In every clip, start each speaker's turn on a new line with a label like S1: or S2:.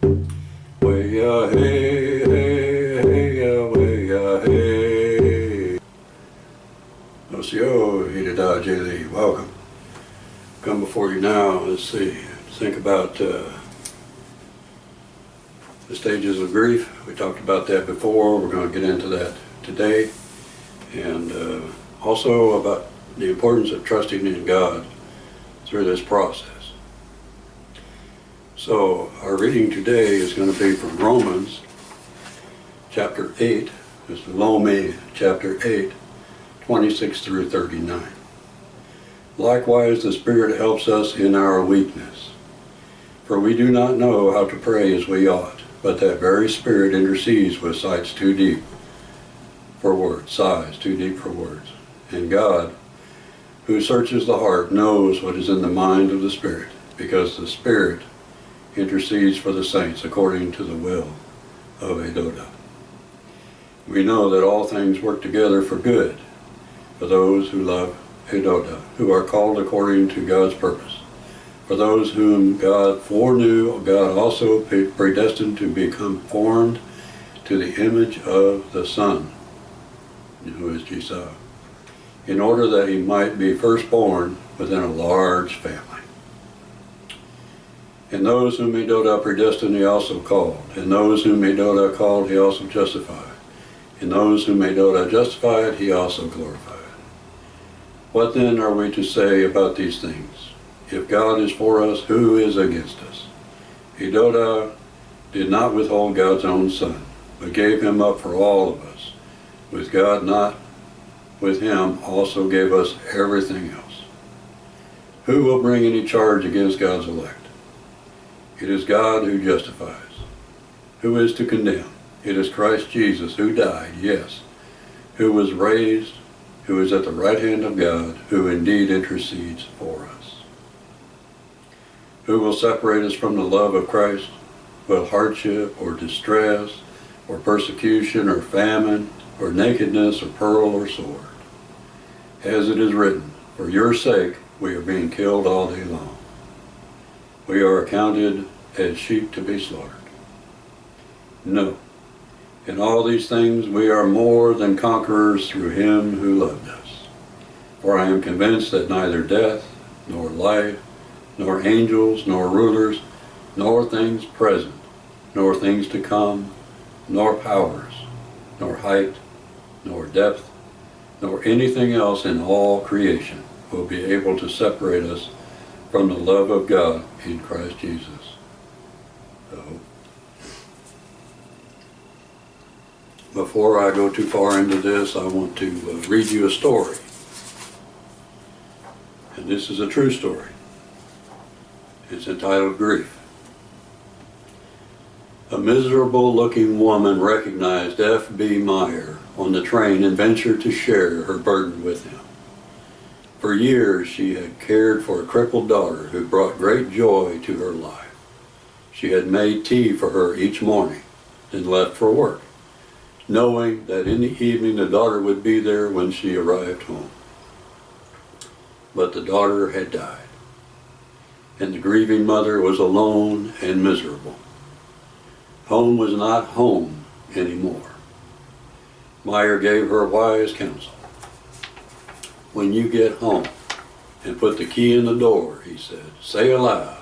S1: Way-ya, hey, hey, hey-ya, way-ya, hey. Ocio, Hidada J. Lee, welcome. Come before you now, let's see, think about the stages of grief. We talked about that before. We're going to get into that today. And also about the importance of trusting in God through this process. So our reading today is going to be from Romans chapter 8. This is Lomi chapter 8, 26 through 39. Likewise, the Spirit helps us in our weakness. For we do not know how to pray as we ought, but that very Spirit intercedes with sighs too deep for words, sighs too deep for words. And God, who searches the heart, knows what is in the mind of the Spirit, because the Spirit intercedes for the saints according to the will of Edoda. We know that all things work together for good for those who love Edoda, who are called according to God's purpose. For those whom God foreknew, God also predestined to be conformed to the image of the Son, who is Jesus, in order that he might be firstborn within a large family. And those whom Edoda predestined he also called, and those whom Edoda called he also justified, and those whom Edoda justified he also glorified. What then are we to say about these things? If God is for us, who is against us? Edoda did not withhold God's own Son, but gave him up for all of us. With God not with him also gave us everything else. Who will bring any charge against God's elect? It is God who justifies. Who is to condemn? It is Christ Jesus who died, yes, who was raised, who is at the right hand of God, who indeed intercedes for us. Who will separate us from the love of Christ? Will hardship or distress or persecution or famine or nakedness or peril or sword? As it is written, for your sake we are being killed all day long. We are accounted as sheep to be slaughtered. No, in all these things we are more than conquerors through him who loved us. For I am convinced that neither death, nor life, nor angels, nor rulers, nor things present, nor things to come, nor powers, nor height, nor depth, nor anything else in all creation will be able to separate us from the love of God in Christ Jesus. So, before I go too far into this, I want to read you a story. And this is a true story. It's entitled Grief. A miserable-looking woman recognized F.B. Meyer on the train and ventured to share her burden with him. For years she had cared for a crippled daughter who brought great joy to her life. She had made tea for her each morning, then left for work, knowing that in the evening the daughter would be there when she arrived home. But the daughter had died, and the grieving mother was alone and miserable. Home was not home anymore. Meyer gave her wise counsel. When you get home and put the key in the door, he said, say aloud,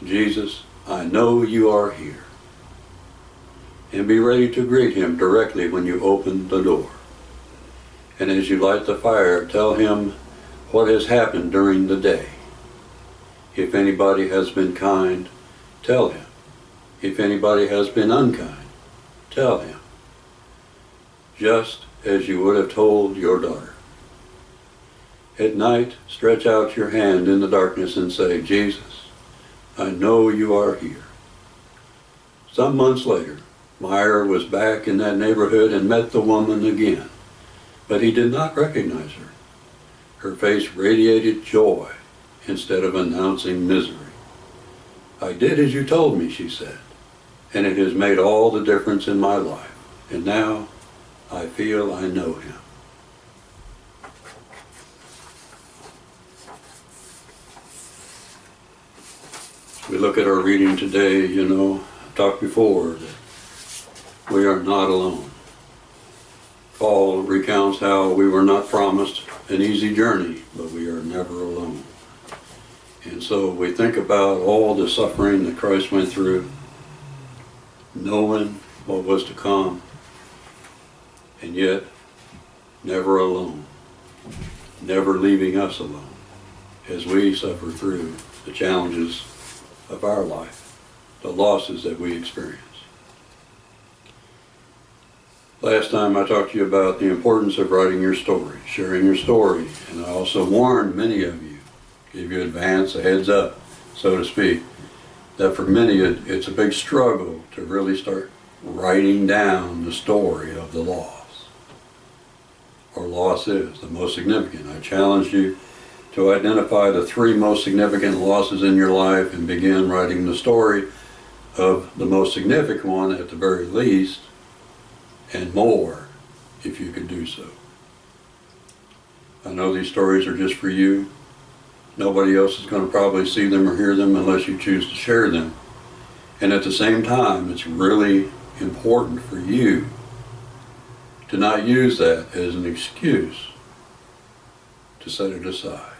S1: Jesus, I know you are here. And be ready to greet him directly when you open the door. And as you light the fire, tell him what has happened during the day. If anybody has been kind, tell him. If anybody has been unkind, tell him. Just as you would have told your daughter. At night, stretch out your hand in the darkness and say, Jesus, I know you are here. Some months later, Meyer was back in that neighborhood and met the woman again, but he did not recognize her. Her face radiated joy instead of announcing misery. I did as you told me, she said, and it has made all the difference in my life, and now I feel I know him. We look at our reading today, I've talked before that we are not alone. Paul recounts how we were not promised an easy journey, but we are never alone. And so we think about all the suffering that Christ went through, knowing what was to come, and yet never alone, never leaving us alone as we suffer through the challenges of our life, the losses that we experience. Last time I talked to you about the importance of writing your story, sharing your story, and I also warned many of you, gave you a heads up, so to speak, that for many it's a big struggle to really start writing down the story of the loss, or losses, the most significant. I challenged you to identify the 3 most significant losses in your life and begin writing the story of the most significant one at the very least, and more if you could do so. I know these stories are just for you. Nobody else is going to probably see them or hear them unless you choose to share them. And at the same time, it's really important for you to not use that as an excuse to set it aside,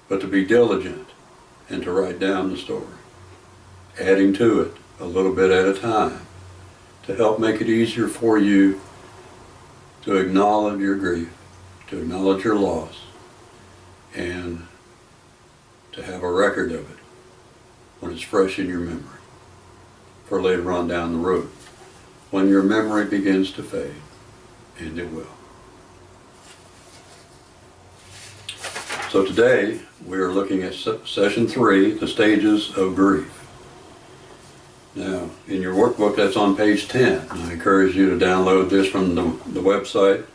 S1: but to be diligent and to write down the story, adding to it a little bit at a time, to help make it easier for you to acknowledge your grief, to acknowledge your loss, and to have a record of it when it's fresh in your memory for later on down the road, when your memory begins to fade, and it will. So today we are looking at session 3, the stages of grief. Now, in your workbook, that's on page 10. I encourage you to download this from the website,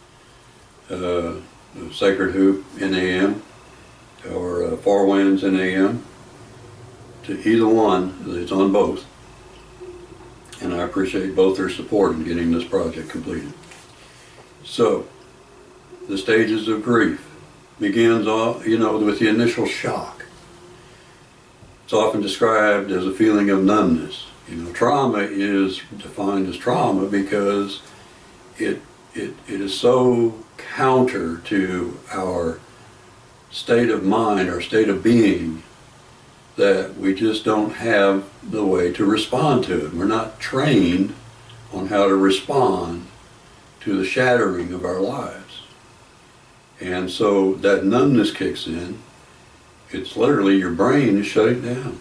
S1: Sacred Hoop NAM, or Four Winds NAM, to either one. It's on both. And I appreciate both their support in getting this project completed. So, the stages of grief begins off, with the initial shock. It's often described as a feeling of numbness. Trauma is defined as trauma because it is so counter to our state of mind, our state of being, that we just don't have the way to respond to it. We're not trained on how to respond to the shattering of our lives. And so that numbness kicks in. It's literally your brain is shutting down.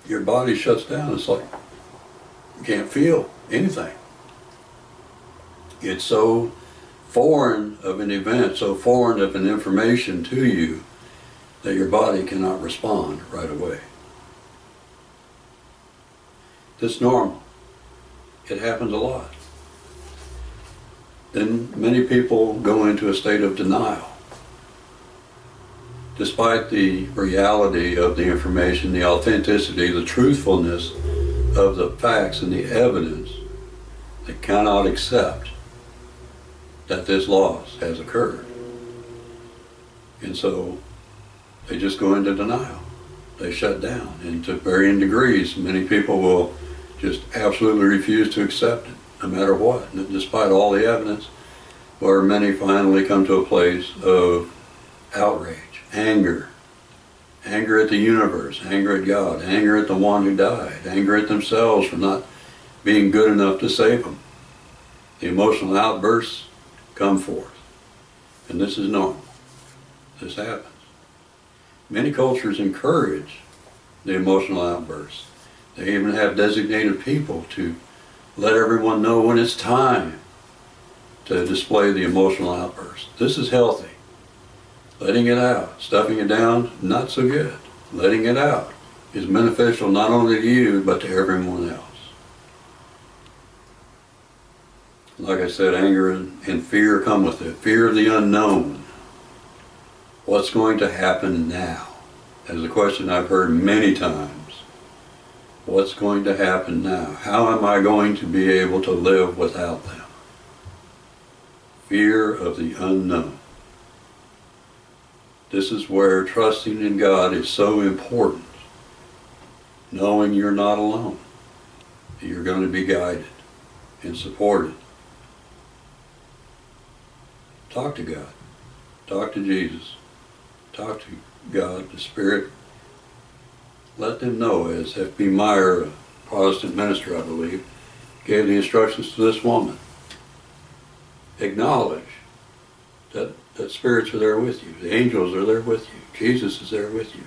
S1: Your body shuts down. It's like you can't feel anything. It's so foreign of an event, so foreign of an information to you, that your body cannot respond right away. That's normal. It happens a lot. Then many people go into a state of denial. Despite the reality of the information, the authenticity, the truthfulness of the facts and the evidence, they cannot accept that this loss has occurred. And so they just go into denial. They shut down. And to varying degrees, many people will just absolutely refuse to accept it, no matter what, despite all the evidence, where many finally come to a place of outrage, anger at the universe, anger at God, anger at the one who died, anger at themselves for not being good enough to save them. The emotional outbursts come forth. And this is normal. This happens. Many cultures encourage the emotional outbursts. They even have designated people to let everyone know when it's time to display the emotional outburst. This is healthy. Letting it out, stuffing it down, not so good. Letting it out is beneficial not only to you, but to everyone else. Like I said, anger and fear come with it. Fear of the unknown. What's going to happen now? That is a question I've heard many times. What's going to happen now? How am I going to be able to live without them? Fear of the unknown. This is where trusting in God is so important. knowing you're not alone. You're going to be guided and supported. Talk to God. Talk to Jesus. Talk to God, the Spirit. Let them know, as F.B. Meyer, a Protestant minister, I believe, gave the instructions to this woman. Acknowledge that spirits are there with you. The angels are there with you. Jesus is there with you.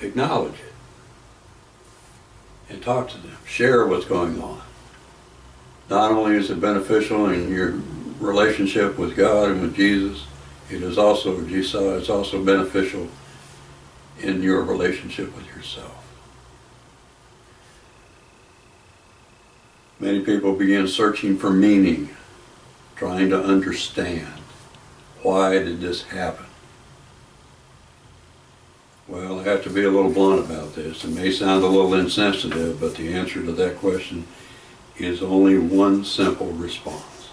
S1: Acknowledge it. And talk to them. Share what's going on. Not only is it beneficial in your relationship with God and with Jesus, it is also, Jesiah, it's also beneficial in your relationship with yourself. Many people begin searching for meaning, trying to understand. Why did this happen? Well, I have to be a little blunt about this. It may sound a little insensitive, but the answer to that question is only one simple response.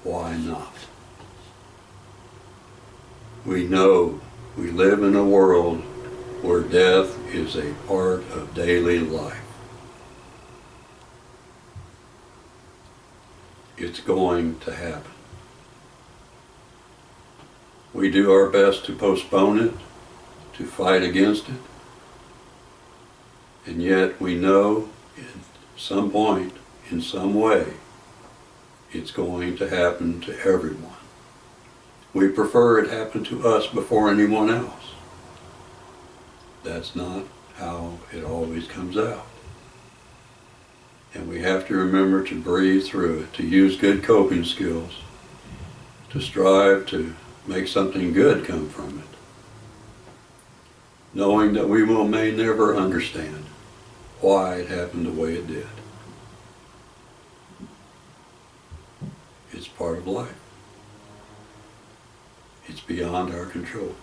S1: Why not? We know we live in a world where death is a part of daily life. It's going to happen. We do our best to postpone it, to fight against it, and yet we know at some point, in some way, it's going to happen to everyone. We prefer it happen to us before anyone else. That's not how it always comes out. And we have to remember to breathe through it, to use good coping skills, to strive to make something good come from it, knowing that we may never understand why it happened the way it did. It's part of life. It's beyond our control.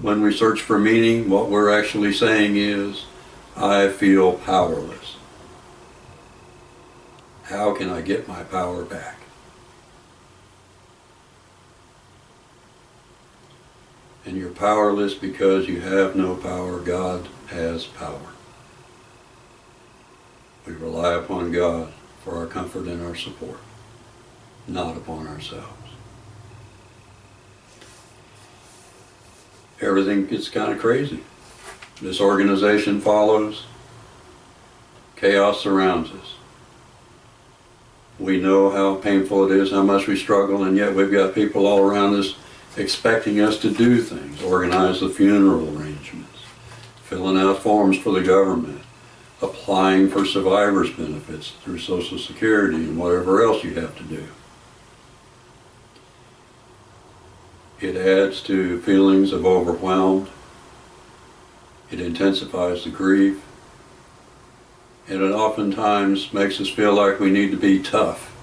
S1: When we search for meaning, what we're actually saying is, I feel powerless. How can I get my power back? And you're powerless because you have no power. God has power. We rely upon God for our comfort and our support, not upon ourselves. Everything gets kind of crazy. This organization follows. Chaos surrounds us. We know how painful it is, how much we struggle, and yet we've got people all around us expecting us to do things, organize the funeral arrangements, filling out forms for the government, applying for survivors' benefits through Social Security and whatever else you have to do. It adds to feelings of overwhelmed. It intensifies the grief. And it oftentimes makes us feel like we need to be tough.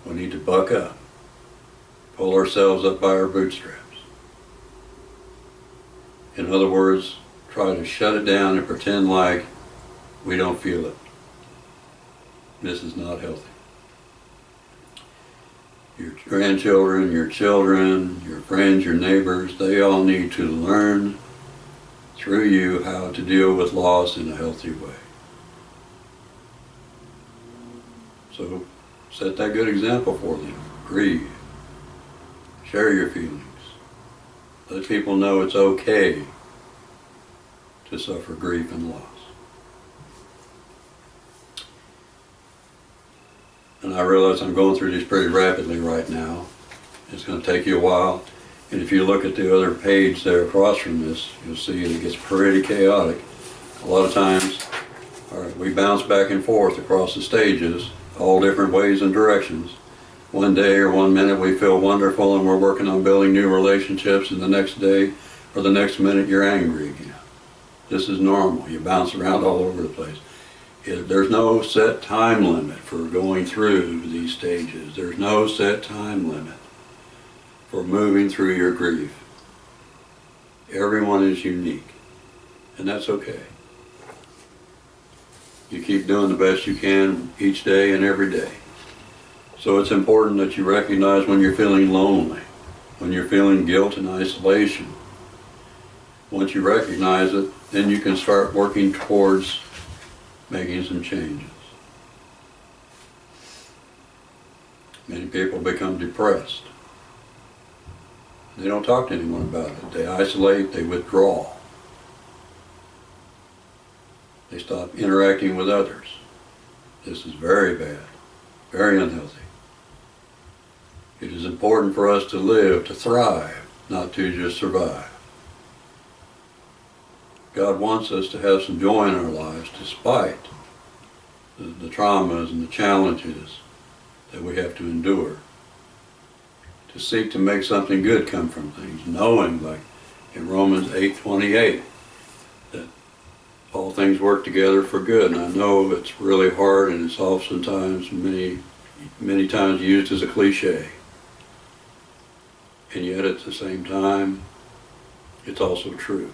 S1: We need to buck up, pull ourselves up by our bootstraps. In other words, try to shut it down and pretend like we don't feel it. This is not healthy. Your grandchildren, your children, your friends, your neighbors, they all need to learn through you how to deal with loss in a healthy way. So set that good example for them. Grieve. Share your feelings. Let people know it's okay to suffer grief and loss. And I realize I'm going through these pretty rapidly right now. It's going to take you a while. And if you look at the other page there across from this, you'll see it gets pretty chaotic. A lot of times, we bounce back and forth across the stages, all different ways and directions. One day or 1 minute we feel wonderful and we're working on building new relationships, and the next day or the next minute you're angry again. This is normal. You bounce around all over the place. There's no set time limit for going through these stages. There's no set time limit for moving through your grief. Everyone is unique, and that's okay. You keep doing the best you can each day and every day. So it's important that you recognize when you're feeling lonely, when you're feeling guilt and isolation. Once you recognize it, then you can start working towards making some changes. Many people become depressed. They don't talk to anyone about it. They isolate, they withdraw. They stop interacting with others. This is very bad, very unhealthy. It is important for us to live, to thrive, not to just survive. God wants us to have some joy in our lives despite the traumas and the challenges that we have to endure. To seek to make something good come from things, knowing, like in Romans 8:28, that all things work together for good. And I know it's really hard, and it's oftentimes many times used as a cliche. And yet at the same time, it's also true.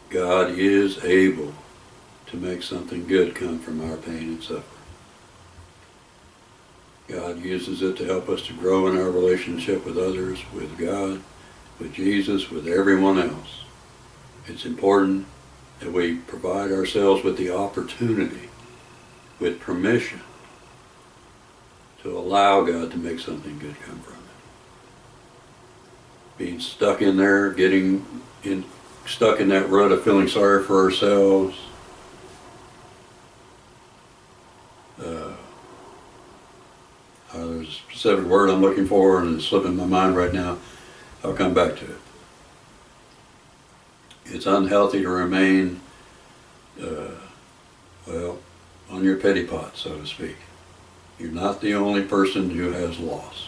S1: God is able to make something good come from our pain and suffering. God uses it to help us to grow in our relationship with others, with God, with Jesus, with everyone else. It's important that we provide ourselves with the opportunity, with permission, to allow God to make something good come from it. Being stuck in there, stuck in that rut of feeling sorry for ourselves, there's a specific word I'm looking for and it's slipping my mind right now. I'll come back to it. It's unhealthy to remain, on your pity pot, so to speak. You're not the only person who has loss.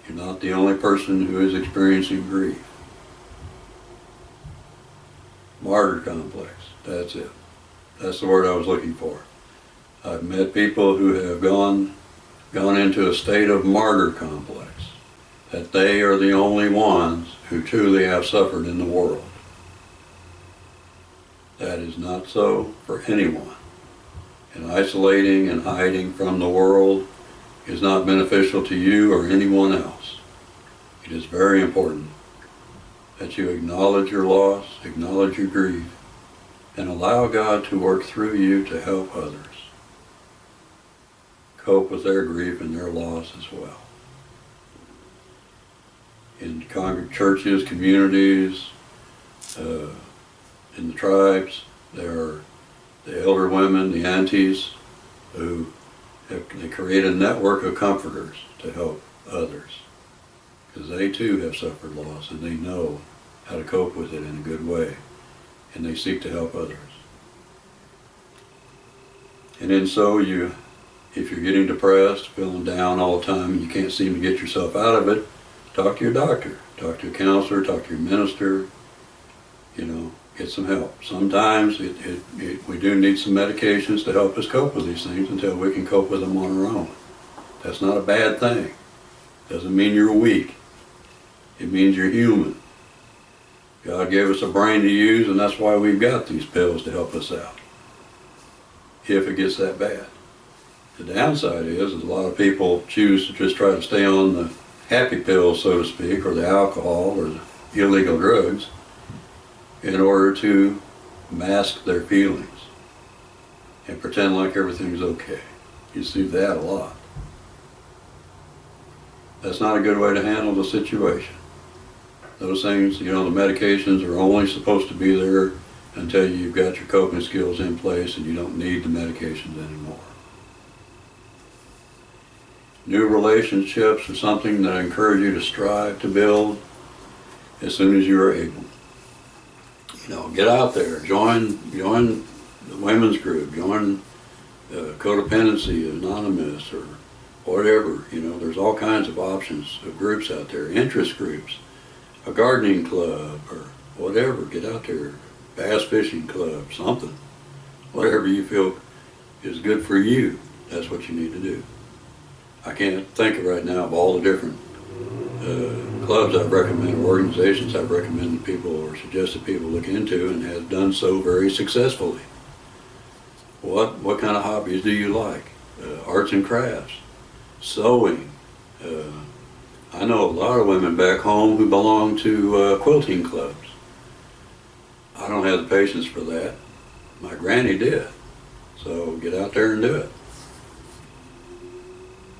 S1: You're not the only person who is experiencing grief. Martyr complex, that's it. That's the word I was looking for. I've met people who have gone into a state of martyr complex, that they are the only ones who truly have suffered in the world. That is not so for anyone. And isolating and hiding from the world is not beneficial to you or anyone else. It is very important that you acknowledge your loss, acknowledge your grief, and allow God to work through you to help others cope with their grief and their loss as well. In churches, communities, in the tribes, there are the elder women, the aunties, who they create a network of comforters to help others, because they too have suffered loss and they know how to cope with it in a good way, and they seek to help others. And then so if you're getting depressed, feeling down all the time, and you can't seem to get yourself out of it, talk to your doctor, talk to a counselor, talk to your minister, get some help. Sometimes we do need some medications to help us cope with these things until we can cope with them on our own. That's not a bad thing. Doesn't mean you're weak. It means you're human. God gave us a brain to use, and that's why we've got these pills to help us out, if it gets that bad. The downside is a lot of people choose to just try to stay on the happy pills, so to speak, or the alcohol or the illegal drugs in order to mask their feelings and pretend like everything's okay. You see that a lot. That's not a good way to handle the situation. Those things, the medications are only supposed to be there until you've got your coping skills in place and you don't need the medications anymore. New relationships are something that I encourage you to strive to build as soon as you are able. Get out there, join the women's group, join Codependency Anonymous or whatever. There's all kinds of options of groups out there, interest groups, a gardening club or whatever. Get out there, bass fishing club, something. Whatever you feel is good for you, that's what you need to do. I can't think of right now of all the different clubs I've recommended, organizations I've recommended people or suggested people look into, and have done so very successfully. What kind of hobbies do you like? Arts and crafts, sewing. I know a lot of women back home who belong to quilting clubs. I don't have the patience for that. My granny did. So get out there and do it.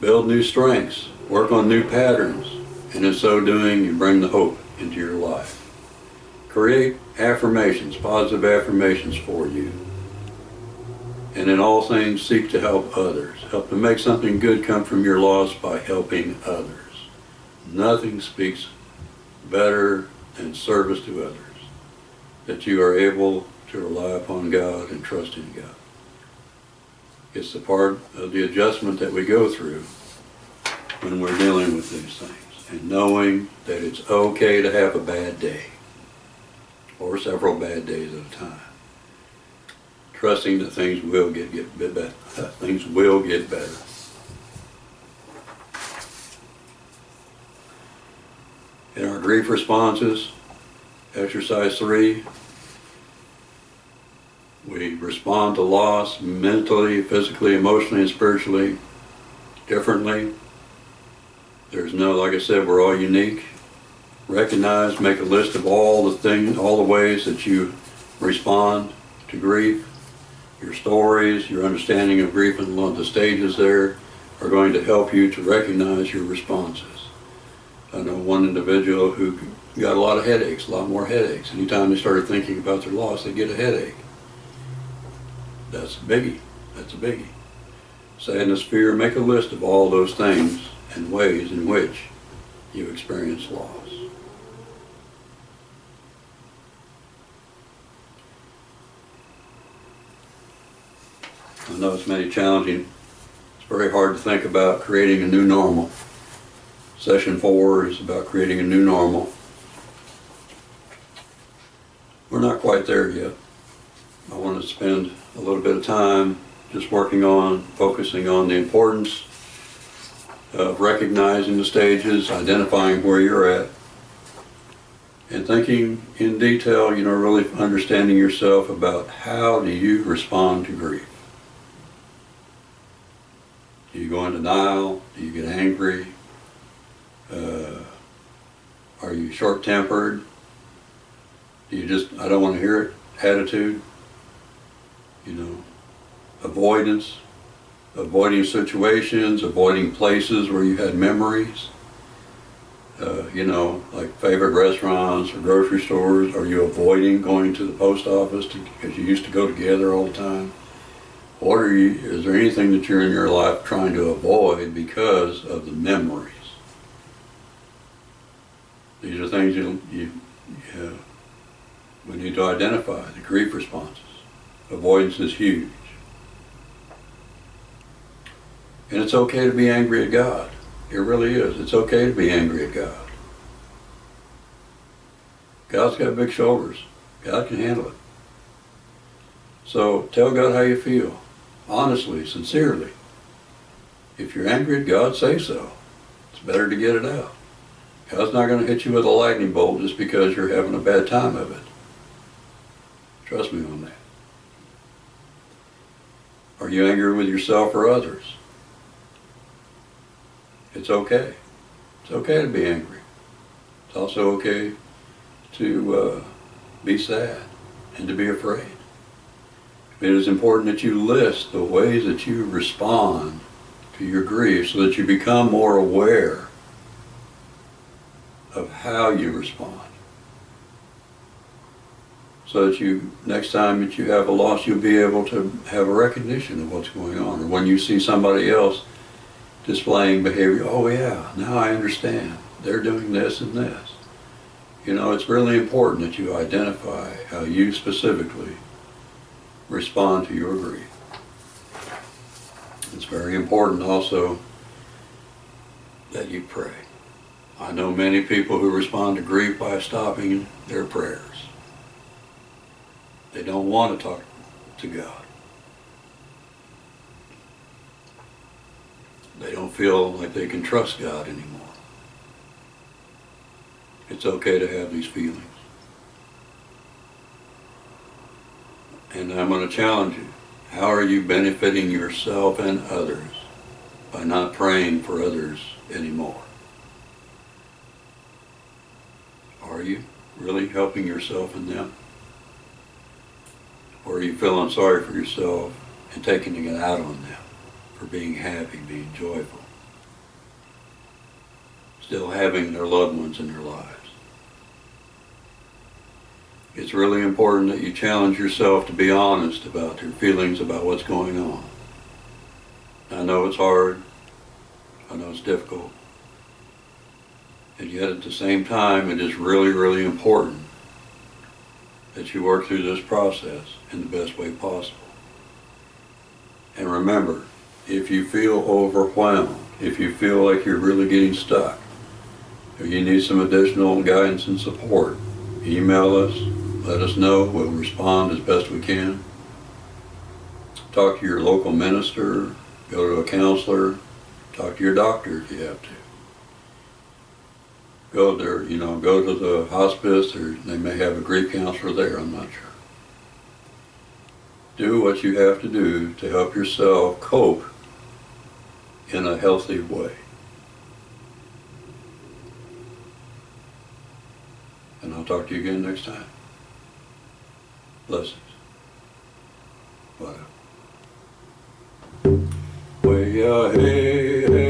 S1: Build new strengths. Work on new patterns. And in so doing, you bring the hope into your life. Create affirmations, positive affirmations for you. And in all things, seek to help others. Help to make something good come from your loss by helping others. Nothing speaks better than service to others. That you are able to rely upon God and trust in God. It's the part of the adjustment that we go through when we're dealing with these things. And knowing that it's okay to have a bad day. Or several bad days at a time. Trusting that things will get better. Things will get better. In our grief responses, exercise 3, we respond to loss mentally, physically, emotionally, and spiritually differently. There's no, like I said, we're all unique. Recognize, make a list of all the things, all the ways that you respond to grief. Your stories, your understanding of grief and the stages there are going to help you to recognize your responses. I know one individual who got a lot of headaches, a lot more headaches. Anytime they started thinking about their loss, they'd get a headache. That's a biggie. That's a biggie. Sadness, fear, make a list of all those things and ways in which you experience loss. I know it's many challenging. It's very hard to think about creating a new normal. Session 4 is about creating a new normal. We're not quite there yet. I want to spend a little bit of time just focusing on the importance of recognizing the stages, identifying where you're at, and thinking in detail, really understanding yourself about how do you respond to grief. Do you go in denial? Do you get angry? Are you short-tempered? Do you just, I don't want to hear it, attitude? Avoidance, avoiding situations, avoiding places where you had memories. Like favorite restaurants or grocery stores. Are you avoiding going to the post office because you used to go together all the time? Is there anything that you're in your life trying to avoid because of the memories? These are things we need to identify, the grief responses. Avoidance is huge. And it's okay to be angry at God. It really is. It's okay to be angry at God. God's got big shoulders. God can handle it. So tell God how you feel. Honestly, sincerely. If you're angry at God, say so. It's better to get it out. God's not going to hit you with a lightning bolt just because you're having a bad time of it. Trust me on that. Are you angry with yourself or others? It's okay. It's okay to be angry. It's also okay to be sad and to be afraid. It is important that you list the ways that you respond to your grief so that you become more aware of how you respond. So that next time that you have a loss, you'll be able to have a recognition of what's going on. Or when you see somebody else displaying behavior, oh yeah, now I understand. They're doing this and this. It's really important that you identify how you specifically respond to your grief. It's very important also that you pray. I know many people who respond to grief by stopping their prayers. They don't want to talk to God. They don't feel like they can trust God anymore. It's okay to have these feelings. And I'm going to challenge you. How are you benefiting yourself and others by not praying for others anymore? Are you really helping yourself and them? Or are you feeling sorry for yourself and taking it out on them for being happy, being joyful, still having their loved ones in their lives? It's really important that you challenge yourself to be honest about your feelings about what's going on. I know it's hard. I know it's difficult. And yet at the same time, it is really, really important that you work through this process in the best way possible. And remember, if you feel overwhelmed, if you feel like you're really getting stuck, if you need some additional guidance and support, email us, let us know. We'll respond as best we can. Talk to your local minister, go to a counselor, talk to your doctor if you have to. Go there, go to the hospice, or they may have a grief counselor there, I'm not sure. Do what you have to do to help yourself cope in a healthy way. And I'll talk to you again next time. Blessings. Bye. Way, hey, hey.